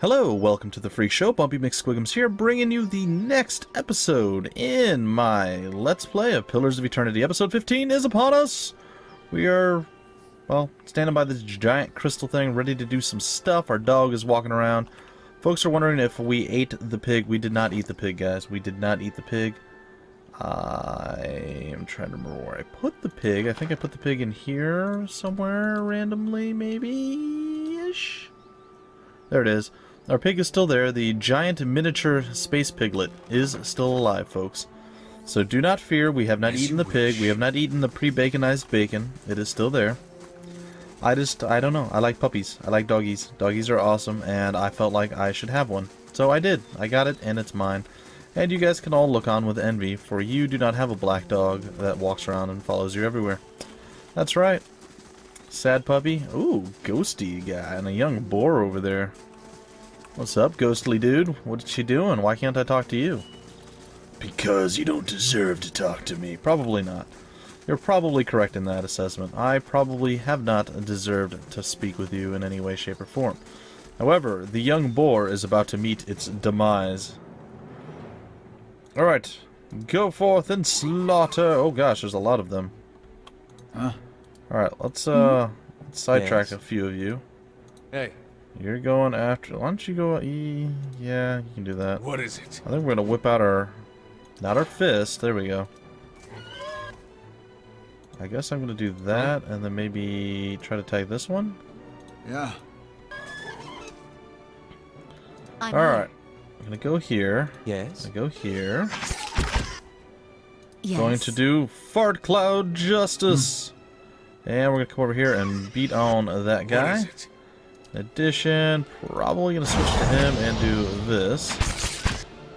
Hello, welcome to the Freak Show. Bumpy McSquigums here, bringing you the next episode in my Let's Play of Pillars of Eternity. Episode 15 is upon us. We are, well, standing by this giant crystal thing, ready to do some stuff. Our dog is walking around. Folks are wondering if we ate the pig. We did not eat the pig, guys. We did not eat the pig. I am trying to remember where I put the pig. I think I put the pig in here somewhere randomly, maybe-ish. There it is. Our pig is still there. The giant miniature space piglet is still alive, folks. So do not fear. We have not eaten the pig. We have not eaten the pre-baconized bacon. It is still there. I don't know. I like puppies. I like doggies. Doggies are awesome, and I felt like I should have one. So I did. I got it, and it's mine. And you guys can all look on with envy, for you do not have a black dog that walks around and follows you everywhere. That's right. Sad puppy. Ooh, ghosty guy, and a young boar over there. What's up, ghostly dude? What's she doing? Why can't I talk to you? Because you don't deserve to talk to me. Probably not. You're probably correct in that assessment. I probably have not deserved to speak with you in any way, shape, or form. However, the young boar is about to meet its demise. Alright. Go forth and slaughter. Oh gosh, there's a lot of them. Huh? Alright, let's sidetrack a few of you. Hey. You're going after... Why don't you go... Yeah, you can do that. What is it? I think we're going to whip out our... Not our fist. There we go. I guess I'm going to do that, and then maybe try to tag this one? Yeah. Alright. I'm going to go here. Yes. I'm going to go here. Yes. Going to do Fart Cloud Justice. And we're going to come over here and beat on that guy. What is it? In addition, probably going to switch to him and do this.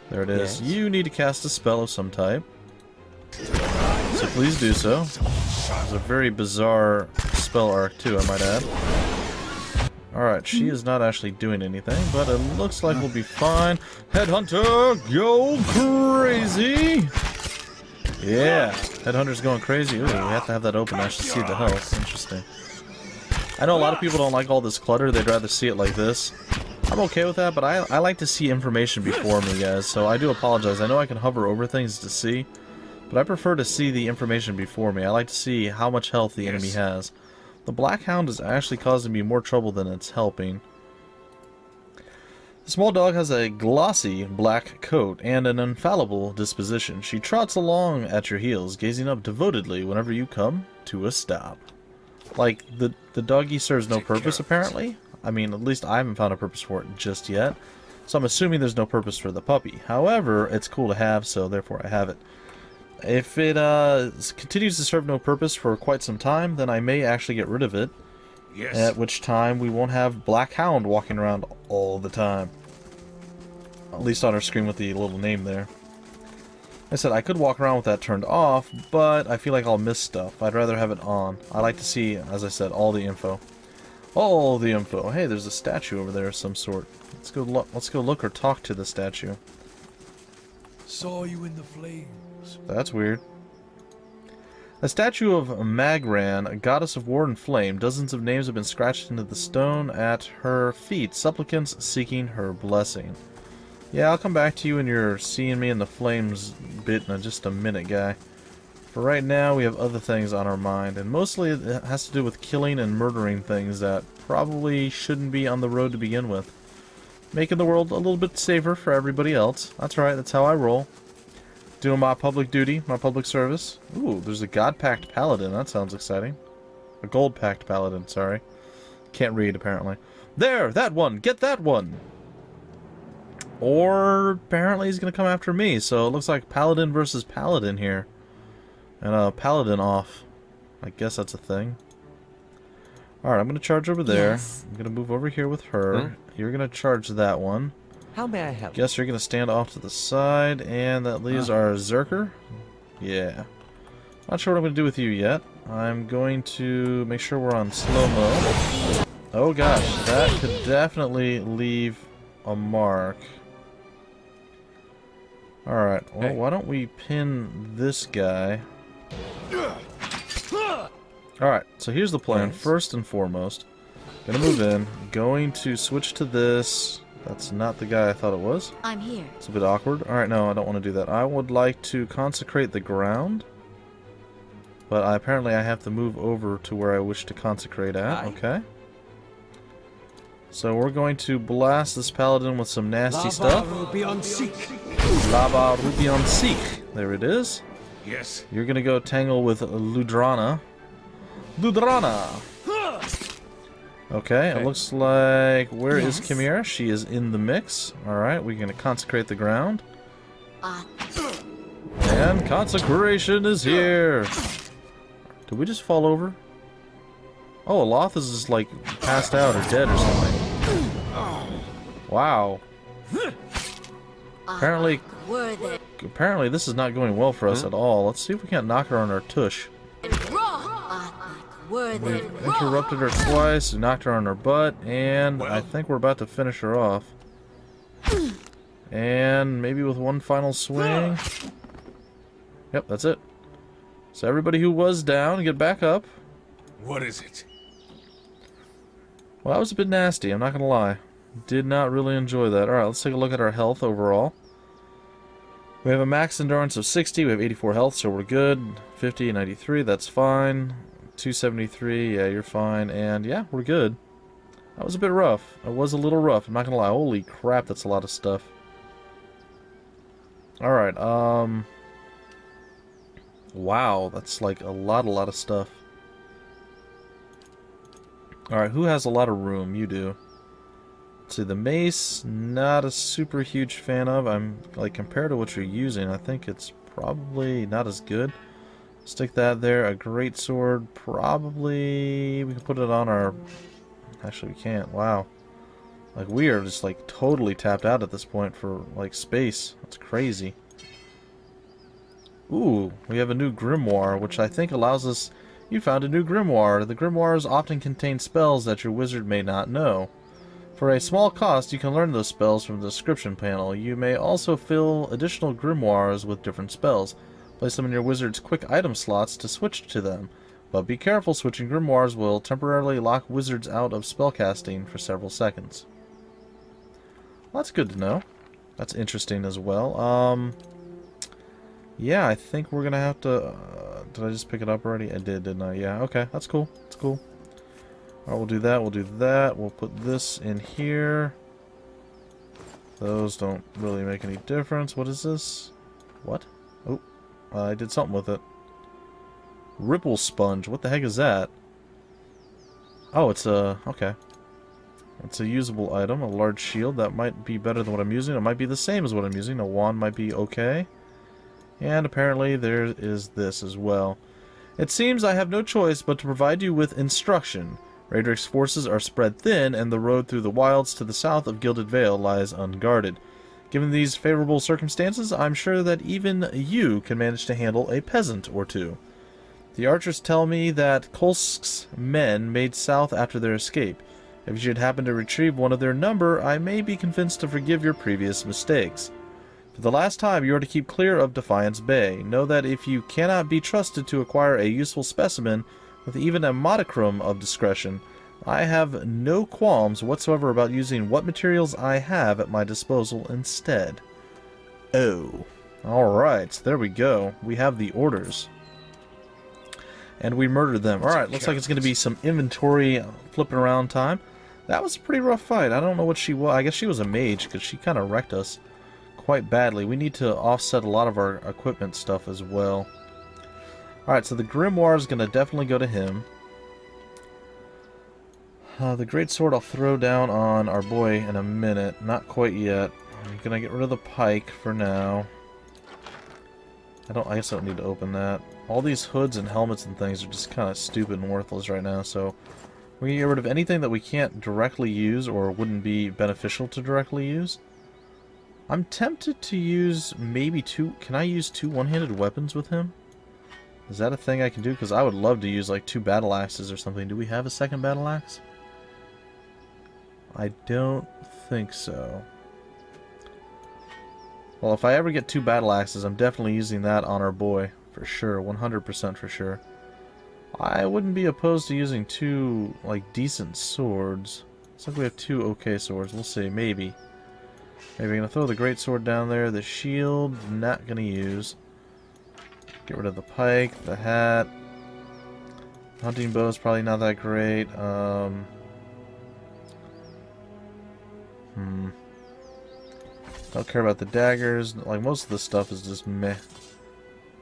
There it is. Yes. You need to cast a spell of some type. So please do so. It's a very bizarre spell arc too, I might add. Alright, she is not actually doing anything, but it looks like we'll be fine. Headhunter, go crazy! Yeah, Headhunter's going crazy. Ooh, we have to have that open. I should see the health. Interesting. I know a lot of people don't like all this clutter. They'd rather see it like this. I'm okay with that, but I like to see information before me, guys, so I do apologize. I know I can hover over things to see, but I prefer to see the information before me. I like to see how much health the enemy has. The Black Hound is actually causing me more trouble than it's helping. The small dog has a glossy black coat and an infallible disposition. She trots along at your heels, gazing up devotedly whenever you come to a stop. Like, the doggy serves no purpose, apparently. I mean, at least I haven't found a purpose for it just yet. So I'm assuming there's no purpose for the puppy. However, it's cool to have, so therefore I have it. If it continues to serve no purpose for quite some time, then I may actually get rid of it. Yes. At which time we won't have Black Hound walking around all the time. At least on our screen with the little name there. I said I could walk around with that turned off, but I feel like I'll miss stuff. I'd rather have it on. I like to see, as I said, all the info. All the info. Hey, there's a statue over there of some sort. Let's go look. Let's go look or talk to the statue. Saw you in the flames. That's weird. A statue of Magran, a goddess of war and flame. Dozens of names have been scratched into the stone at her feet. Supplicants seeking her blessing. Yeah, I'll come back to you when you're seeing me in the flames bit in just a minute, guy. For right now, we have other things on our mind, and mostly it has to do with killing and murdering things that probably shouldn't be on the road to begin with. Making the world a little bit safer for everybody else. That's right, that's how I roll. Doing my public duty, my public service. Ooh, there's a God-packed paladin. That sounds exciting. A gold-packed paladin, sorry. Can't read, apparently. There! That one! Get that one! Or apparently he's going to come after me, so it looks like Paladin versus Paladin here. And Paladin off. I guess that's a thing. Alright, I'm going to charge over there. Yes. I'm going to move over here with her. You're going to charge that one. How may I help? Guess you're going to stand off to the side, and that leaves our Zerker. Yeah. Not sure what I'm going to do with you yet. I'm going to make sure we're on slow-mo. Oh gosh, that could definitely leave a mark. Alright, well, why don't we pin this guy? Alright, so here's the plan. First and foremost, gonna move in, going to switch to this, That's not the guy I thought it was. I'm here. It's a bit awkward. Alright, no, I don't want to do that. I would like to consecrate the ground. But apparently I have to move over to where I wish to consecrate at. Aye. Okay. So we're going to blast this paladin with some nasty stuff. Lava Rubion Seek. There it is. Yes. You're going to go tangle with Ludrana. Ludrana! Okay, it looks like... Where is Chimera? She is in the mix. Alright, we're going to consecrate the ground. And consecration is here! Did we just fall over? Oh, Aloth is just, like, passed out or dead or something. Wow. Apparently this is not going well for us at all. Let's see if we can't knock her on our tush. We've interrupted her twice, knocked her on her butt, and I think we're about to finish her off. And maybe with one final swing. Yep, that's it. So everybody who was down, get back up. What is it? Well, that was a bit nasty, I'm not gonna lie. Did not really enjoy that. Alright, let's take a look at our health overall. We have a max endurance of 60, we have 84 health, so we're good. 50, 93, that's fine. 273, yeah, you're fine. And yeah, we're good. That was a bit rough. It was a little rough, I'm not gonna lie. Holy crap, that's a lot of stuff. Alright, wow, that's like a lot of stuff. Alright, who has a lot of room? You do. Let's see, the mace, not a super huge fan of. I'm, like, compared to what you're using, I think it's probably not as good. Stick that there. A great sword, probably... We can put it on our... Actually, we can't. Wow. Like, we are just, like, totally tapped out at this point for, like, space. That's crazy. Ooh, we have a new Grimoire, which I think allows us... You found a new Grimoire. The Grimoires often contain spells that your wizard may not know. For a small cost, you can learn those spells from the description panel. You may also fill additional Grimoires with different spells. Place them in your wizard's quick item slots to switch to them. But be careful, switching Grimoires will temporarily lock wizards out of spellcasting for several seconds. Well, that's good to know. That's interesting as well. Yeah, I think we're gonna have to... did I just pick it up already? I did, didn't I? Yeah, okay, that's cool. That's cool. Alright, we'll do that, we'll do that. We'll put this in here. Those don't really make any difference. What is this? What? Oh, I did something with it. Ripple sponge. What the heck is that? Oh, it's a... okay. It's a usable item. A large shield. That might be better than what I'm using. It might be the same as what I'm using. A wand might be okay. And apparently there is this as well. It seems I have no choice but to provide you with instruction. Raedric's forces are spread thin, and the road through the wilds to the south of Gilded Vale lies unguarded. Given these favorable circumstances, I'm sure that even you can manage to handle a peasant or two. The archers tell me that Kolsk's men made south after their escape. If you should happen to retrieve one of their number, I may be convinced to forgive your previous mistakes. For the last time, you are to keep clear of Defiance Bay. Know that if you cannot be trusted to acquire a useful specimen, with even a modicum of discretion, I have no qualms whatsoever about using what materials I have at my disposal instead. Oh. Alright, there we go. We have the orders. And we murdered them. Alright, looks like it's going to be some inventory flipping around time. That was a pretty rough fight. I don't know what she was. I guess she was a mage, because she kind of wrecked us quite badly. We need to offset a lot of our equipment stuff as well. Alright, so the Grimoire is going to definitely go to him. The Greatsword I'll throw down on our boy in a minute. Not quite yet. I'm going to get rid of the pike for now. I guess I don't need to open that. All these hoods and helmets and things are just kind of stupid and worthless right now, so we're going to get rid of anything that we can't directly use or wouldn't be beneficial to directly use. I'm tempted to use maybe two... Can I use two one-handed weapons with him? Is that a thing I can do? Because I would love to use like two battle axes or something. Do we have a second battle axe? I don't think so. Well, if I ever get two battle axes, I'm definitely using that on our boy. For sure. 100% for sure. I wouldn't be opposed to using two, like, decent swords. Looks like we have two okay swords. We'll see. Maybe. Maybe I'm gonna throw the great sword down there. The shield, not gonna use. Get rid of the pike, the hat. Hunting bow is probably not that great. Don't care about the daggers. Like, most of the stuff is just meh.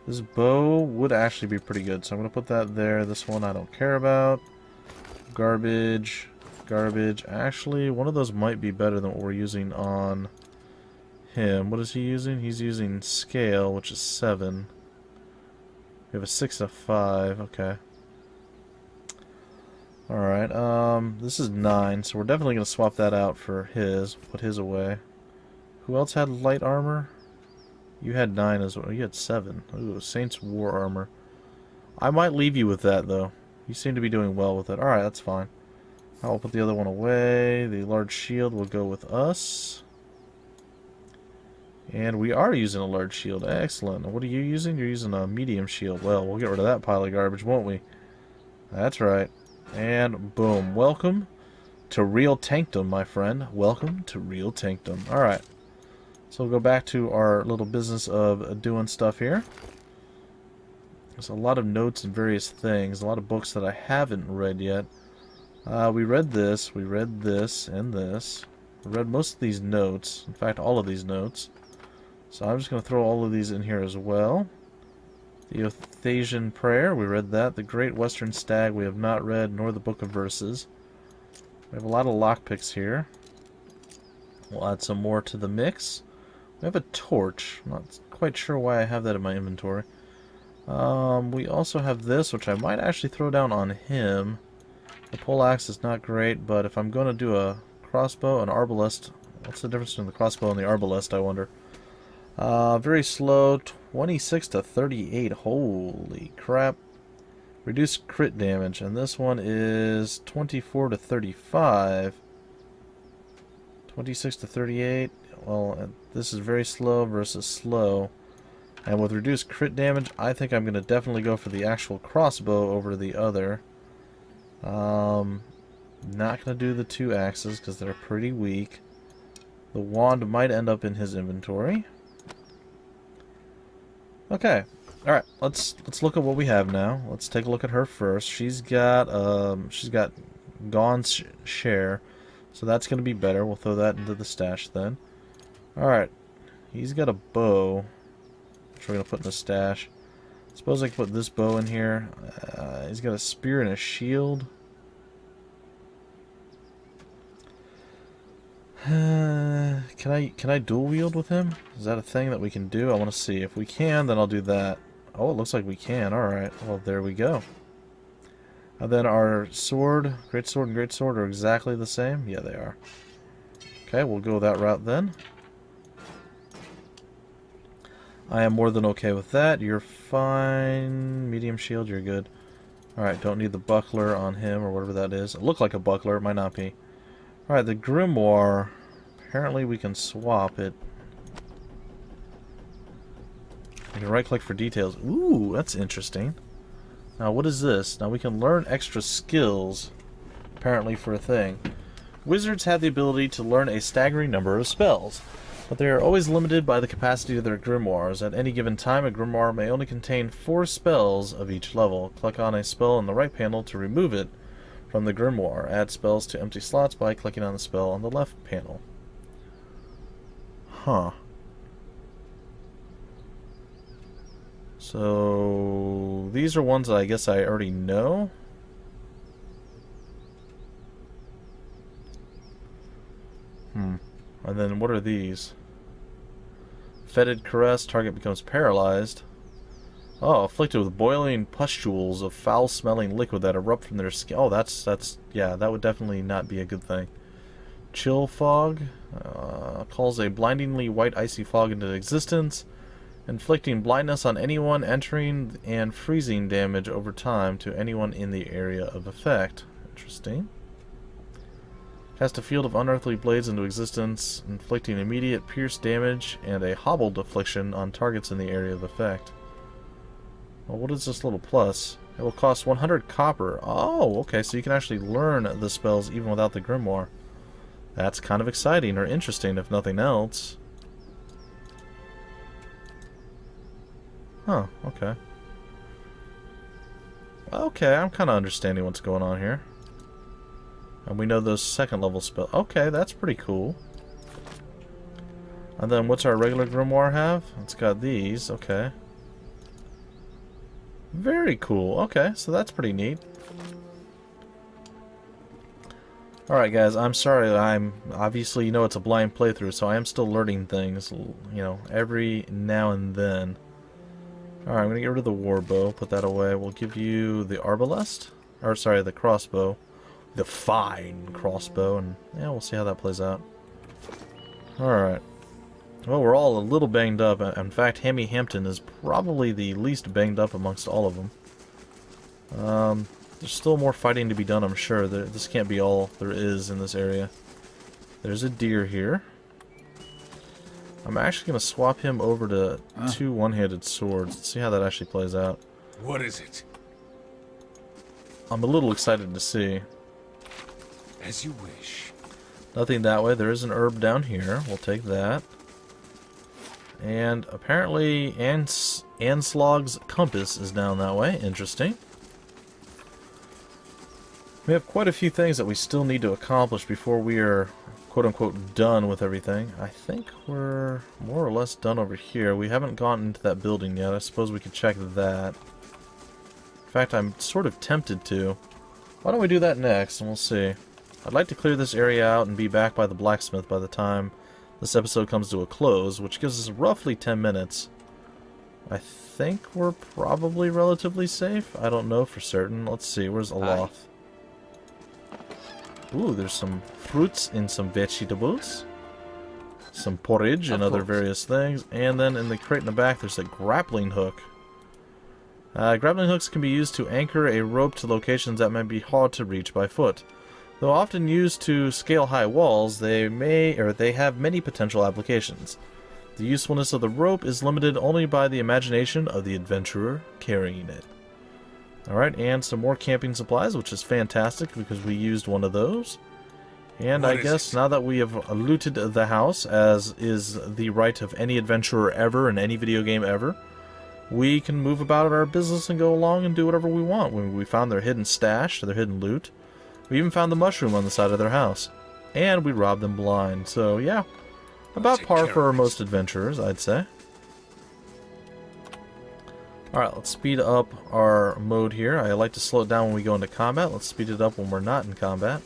This bow would actually be pretty good, so I'm gonna put that there. This one I don't care about. Garbage. Garbage. Actually, one of those might be better than what we're using on him. What is he using? He's using scale, which is 7. We have a 6 and a 5. Okay. Alright, this is 9, so we're definitely going to swap that out for his. Put his away. Who else had light armor? You had 9 as well. You had 7. Ooh, Saint's War Armor. I might leave you with that, though. You seem to be doing well with it. Alright, that's fine. I'll put the other one away. The large shield will go with us. And we are using a large shield. Excellent. What are you using? You're using a medium shield. Well, we'll get rid of that pile of garbage, won't we? That's right. And boom. Welcome to real tankdom, my friend. Welcome to real tankdom. Alright. So we'll go back to our little business of doing stuff here. There's a lot of notes and various things. A lot of books that I haven't read yet. We read this, and this. We read most of these notes. In fact, all of these notes. So I'm just going to throw all of these in here as well. The Othasian Prayer, we read that. The Great Western Stag, we have not read, nor the Book of Verses. We have a lot of lockpicks here. We'll add some more to the mix. We have a torch. I'm not quite sure why I have that in my inventory. We also have this, which I might actually throw down on him. The poleaxe is not great, but if I'm going to do a crossbow, an arbalest, what's the difference between the crossbow and the arbalest, I wonder? Very slow, 26 to 38. Holy crap. Reduced crit damage, and this one is 24 to 35. 26 to 38. Well, this is very slow versus slow. And with reduced crit damage, I think I'm going to definitely go for the actual crossbow over the other. Not going to do the 2 axes because they're pretty weak. The wand might end up in his inventory. Okay. Alright, let's look at what we have now. Let's take a look at her first. She's got Gaun's share. So that's going to be better. We'll throw that into the stash then. Alright. He's got a bow, which we're going to put in the stash. Suppose I can put this bow in here. He's got a spear and a shield. Can I dual wield with him? Is that a thing that we can do? I want to see. If we can, then I'll do that. Oh, it looks like we can. Alright. Well, there we go. And then our sword, great sword and great sword are exactly the same? Yeah, they are. Okay, we'll go that route then. I am more than okay with that. You're fine. Medium shield, you're good. Alright, don't need the buckler on him or whatever that is. It looked like a buckler, it might not be. Alright, the Grimoire. Apparently we can swap it. I can right click for details. Ooh, that's interesting. Now what is this? Now we can learn extra skills, apparently, for a thing. Wizards have the ability to learn a staggering number of spells, but they are always limited by the capacity of their grimoires. At any given time, a grimoire may only contain 4 spells of each level. Click on a spell in the right panel to remove it from the grimoire. Add spells to empty slots by clicking on the spell on the left panel. Huh. So these are ones that I guess I already know. And then what are these? Fetid Caress, target becomes paralyzed. Oh, afflicted with boiling pustules of foul-smelling liquid that erupt from their skin. Oh, that's yeah, that would definitely not be a good thing. Chill Fog calls a blindingly white icy fog into existence, inflicting blindness on anyone entering and freezing damage over time to anyone in the area of effect. Interesting. Cast a field of unearthly blades into existence, inflicting immediate pierce damage and a hobbled affliction on targets in the area of effect. Well, what is this little plus? It will cost 100 copper. Oh, okay, so you can actually learn the spells even without the grimoire. That's kind of exciting or interesting, if nothing else. Huh, okay. Okay, I'm kind of understanding what's going on here. And we know those second level spells. Okay, that's pretty cool. And then what's our regular Grimoire have? It's got these, okay. Very cool, okay, so that's pretty neat. Alright guys, I'm sorry, obviously, you know, it's a blind playthrough, so I am still learning things, you know, every now and then. Alright, I'm gonna get rid of the war bow, put that away. We'll give you the arbalest, or sorry, the crossbow. The fine crossbow, and yeah, we'll see how that plays out. Alright. Well, we're all a little banged up. In fact, Hammy Hampton is probably the least banged up amongst all of them. There's still more fighting to be done, I'm sure. This can't be all there is in this area. There's a deer here. I'm actually going to swap him over to 2 one-handed swords. Let's see how that actually plays out. What is it? I'm a little excited to see. As you wish. Nothing that way. There is an herb down here. We'll take that. And apparently Anslog's compass is down that way. Interesting. We have quite a few things that we still need to accomplish before we are quote-unquote done with everything. I think we're more or less done over here. We haven't gotten into that building yet. I suppose we could check that. In fact, I'm sort of tempted to. Why don't we do that next, and we'll see. I'd like to clear this area out and be back by the blacksmith by the time this episode comes to a close, which gives us roughly 10 minutes. I think we're probably relatively safe. I don't know for certain. Let's see. Where's Aloth? Ooh, there's some fruits and some vegetables. Some porridge and other various things. And then in the crate in the back, there's a grappling hook. Grappling hooks can be used to anchor a rope to locations that might be hard to reach by foot. Though often used to scale high walls, they have many potential applications. The usefulness of the rope is limited only by the imagination of the adventurer carrying it. Alright, and some more camping supplies, which is fantastic because we used one of those. And I guess now that we have looted the house, as is the right of any adventurer ever in any video game ever, we can move about our business and go along and do whatever we want. We found their hidden stash, their hidden loot. We even found the mushroom on the side of their house. And we robbed them blind. So, yeah. About par for most adventurers, I'd say. Alright, let's speed up our mode here. I like to slow it down when we go into combat. Let's speed it up when we're not in combat.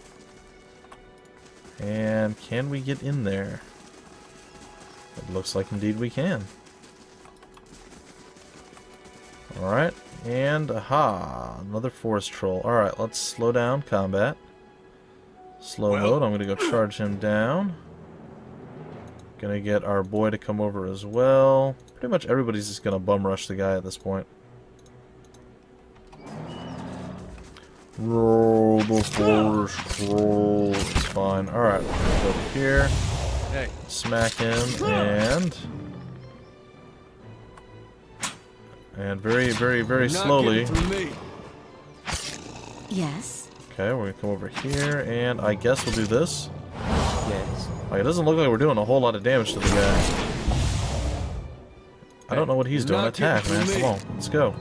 And can we get in there? It looks like indeed we can. Alright, and aha, another forest troll. Alright, let's slow down combat. Slow mode, I'm going to go charge him down. Gonna get our boy to come over as well. Pretty much everybody's just gonna bum rush the guy at this point. Roll the forest troll. It's fine. Alright, we're gonna go over here. Hey. Smack him and very, very, very slowly. Yes. Okay, we're gonna come over here and I guess we'll do this. Yes. Like, it doesn't look like we're doing a whole lot of damage to the guy. I don't know what he's doing. Attack, man. Come on, let's go.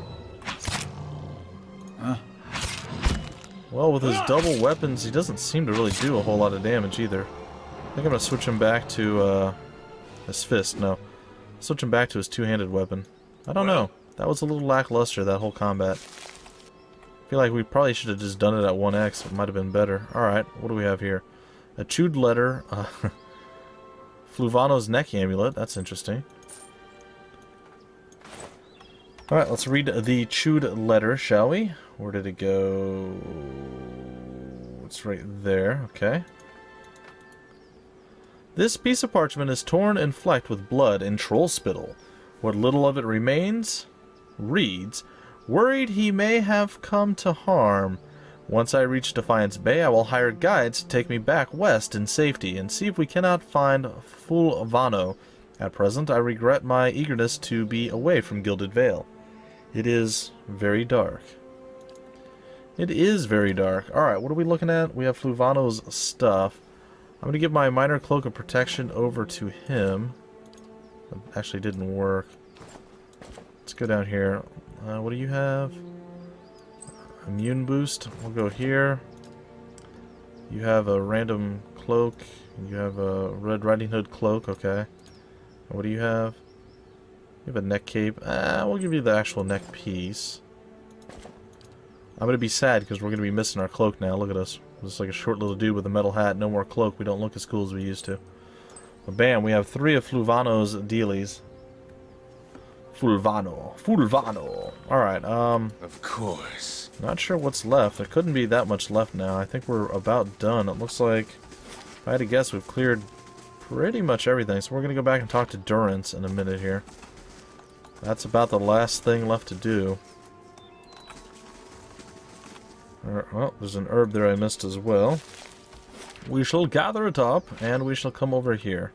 Well, with his double weapons, he doesn't seem to really do a whole lot of damage either. I think I'm gonna switch him back to his fist. No, switch him back to his two-handed weapon. I don't know. That was a little lackluster, that whole combat. I feel like we probably should have just done it at 1x. It might have been better. Alright, what do we have here? A chewed letter. Fluvano's neck amulet. That's interesting. Alright, let's read the chewed letter, shall we? Where did it go? It's right there. Okay. This piece of parchment is torn and flecked with blood and troll spittle. What little of it remains reads, "Worried he may have come to harm. Once I reach Defiance Bay, I will hire guides to take me back west in safety and see if we cannot find Fulvano. At present, I regret my eagerness to be away from Gilded Vale. It is very dark." It is very dark. Alright, what are we looking at? We have Fluvano's stuff. I'm gonna give my minor cloak of protection over to him. That actually didn't work. Let's go down here. What do you have? Immune boost. We'll go here. You have a random cloak. You have a Red Riding Hood cloak. Okay. What do you have? You have a neck cape. We'll give you the actual neck piece. I'm gonna be sad because we're gonna be missing our cloak now. Look at us. Just like a short little dude with a metal hat. No more cloak. We don't look as cool as we used to. But bam, we have 3 of Fluvano's dealies. Fulvano. Alright, Of course. not sure what's left. There couldn't be that much left now. I think we're about done. It looks like, if I had to guess, we've cleared pretty much everything. So we're going to go back and talk to Durance in a minute here. That's about the last thing left to do. Well, there's an herb there I missed as well. We shall gather it up, and we shall come over here.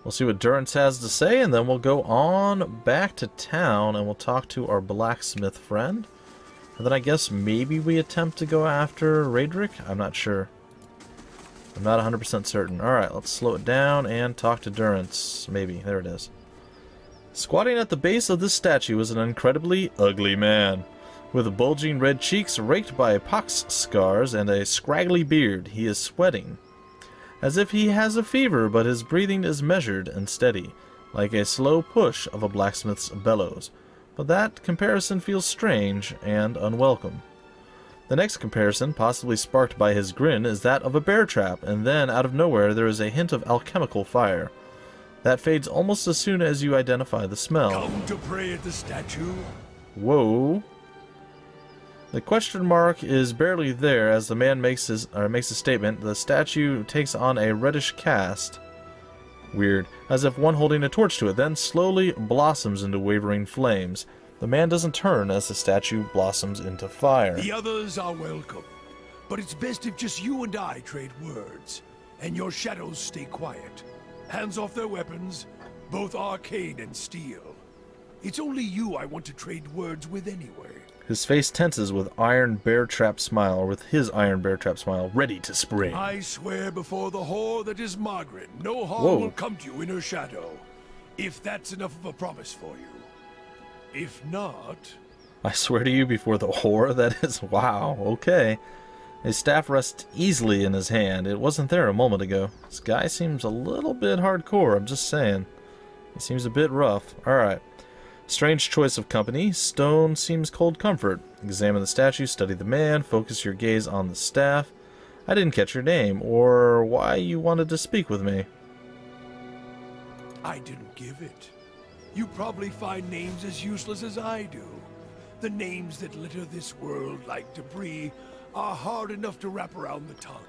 We'll see what Durance has to say, and then we'll go on back to town, and we'll talk to our blacksmith friend. And then I guess maybe we attempt to go after Raedric? I'm not sure. I'm not 100% certain. Alright, let's slow it down and talk to Durance. Maybe. There it is. Squatting at the base of this statue is an incredibly ugly man. With bulging red cheeks raked by pox scars and a scraggly beard, he is sweating. As if he has a fever, but his breathing is measured and steady, like a slow push of a blacksmith's bellows. But that comparison feels strange and unwelcome. The next comparison, possibly sparked by his grin, is that of a bear trap, and then, out of nowhere, there is a hint of alchemical fire. That fades almost as soon as you identify the smell. Come to pray at the statue? Whoa. The question mark is barely there as the man makes a statement. The statue takes on a reddish cast. Weird. As if one holding a torch to it, then slowly blossoms into wavering flames. The man doesn't turn as the statue blossoms into fire. The others are welcome, but it's best if just you and I trade words, and your shadows stay quiet. Hands off their weapons, both arcane and steel. It's only you I want to trade words with anyway. His face tenses with his iron bear trap smile, ready to spring. I swear before the whore that is Margaret, no harm Whoa. will come to you in her shadow. If that's enough of a promise for you. If not... I swear to you before the whore, that is... Wow, okay. His staff rests easily in his hand. It wasn't there a moment ago. This guy seems a little bit hardcore, I'm just saying. He seems a bit rough. Alright. Strange choice of company. Stone seems cold comfort. Examine the statue, study the man, focus your gaze on the staff. I didn't catch your name, or why you wanted to speak with me. I didn't give it. You probably find names as useless as I do. The names that litter this world like debris are hard enough to wrap around the tongue.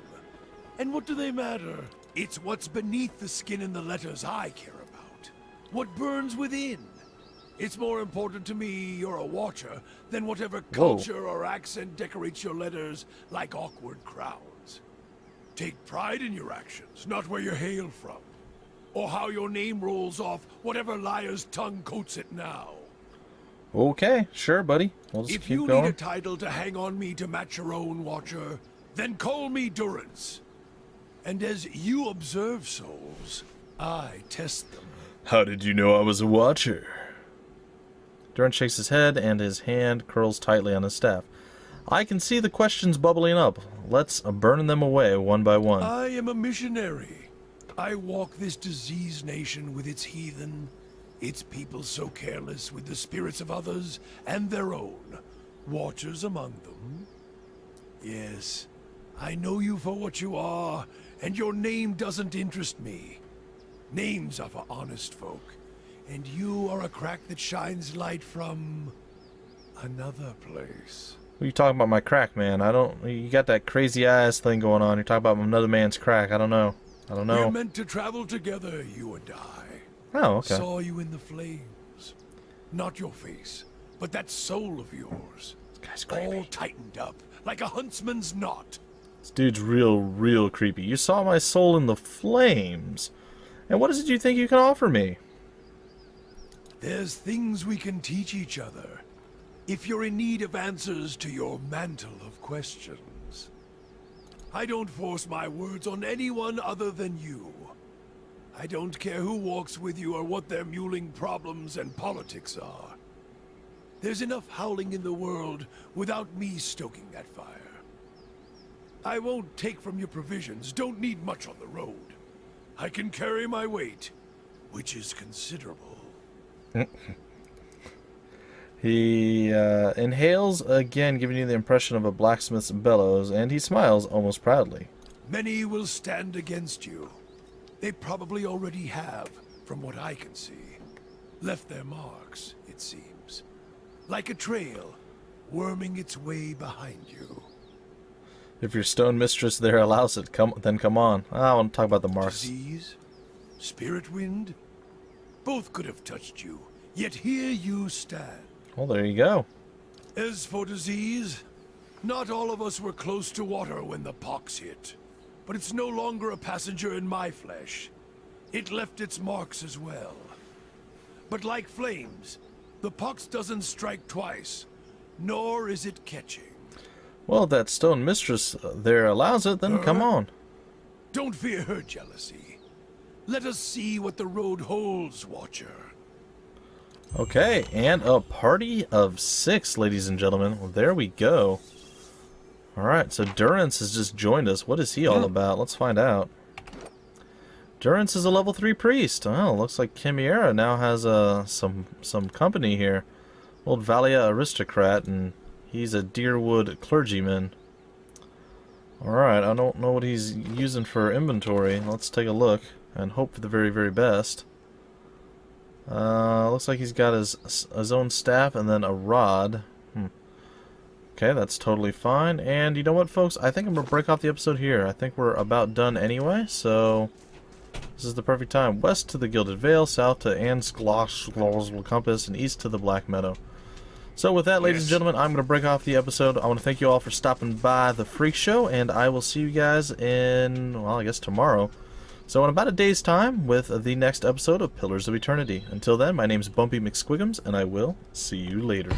And what do they matter? It's what's beneath the skin and the letters I care about. What burns within. It's more important to me you're a watcher than whatever culture or accent decorates your letters like awkward crowns. Take pride in your actions, not where you hail from. Or how your name rolls off whatever liar's tongue coats it now. Okay, sure, buddy. We'll just If keep you going. need a title to hang on me to match your own, Watcher, then call me Durance. And as you observe souls, I test them. How did you know I was a watcher? Durance shakes his head, and his hand curls tightly on his staff. I can see the questions bubbling up. Let's burn them away one by one. I am a missionary. I walk this diseased nation with its heathen, its people so careless with the spirits of others and their own, watchers among them. Yes, I know you for what you are, and your name doesn't interest me. Names are for honest folk, and you are a crack that shines light from another place. What are you talking about my crack, man? You got that crazy ass thing going on. You're talking about another man's crack. I don't know. We're meant to travel together, you and I. Oh, okay. Saw you in the flames. Not your face, but that soul of yours. This guy's creepy. All tightened up, like a huntsman's knot. This dude's real creepy. You saw my soul in the flames. And what is it you think you can offer me? There's things we can teach each other. If you're in need of answers to your mantle of questions. I don't force my words on anyone other than you. I don't care who walks with you or what their mewling problems and politics are. There's enough howling in the world without me stoking that fire. I won't take from your provisions, don't need much on the road. I can carry my weight, which is considerable. He inhales again, giving you the impression of a blacksmith's bellows, and he smiles almost proudly. Many will stand against you. They probably already have, from what I can see. Left their marks, it seems. Like a trail, worming its way behind you. If your stone mistress there allows it, then come on. I want to talk about the marks. Disease? Spirit wind? Both could have touched you, yet here you stand. Well, there you go. As for disease, not all of us were close to water when the pox hit. But it's no longer a passenger in my flesh. It left its marks as well. But like flames, the pox doesn't strike twice, nor is it catching. Well, if that stone mistress there allows it, then come on. Don't fear her jealousy. Let us see what the road holds, Watcher. Okay, and a party of 6, ladies and gentlemen. Well, there we go. Alright, so Durance has just joined us. What is he all about? Let's find out. Durance is a level 3 priest. Oh, looks like Chimera now has some company here. Old Valia aristocrat, and he's a Deerwood clergyman. Alright, I don't know what he's using for inventory. Let's take a look and hope for the very, very best. Looks like he's got his own staff and then a rod. Okay, that's totally fine. And you know what, folks? I think I'm going to break off the episode here. I think we're about done anyway, so this is the perfect time. West to the Gilded Vale, south to Ansklosh Compass, and east to the Black Meadow. So with that, ladies and gentlemen, I'm going to break off the episode. I want to thank you all for stopping by the Freak Show, and I will see you guys in, well, I guess tomorrow. So in about a day's time with the next episode of Pillars of Eternity. Until then, my name's Bumpy McSquigums, and I will see you later.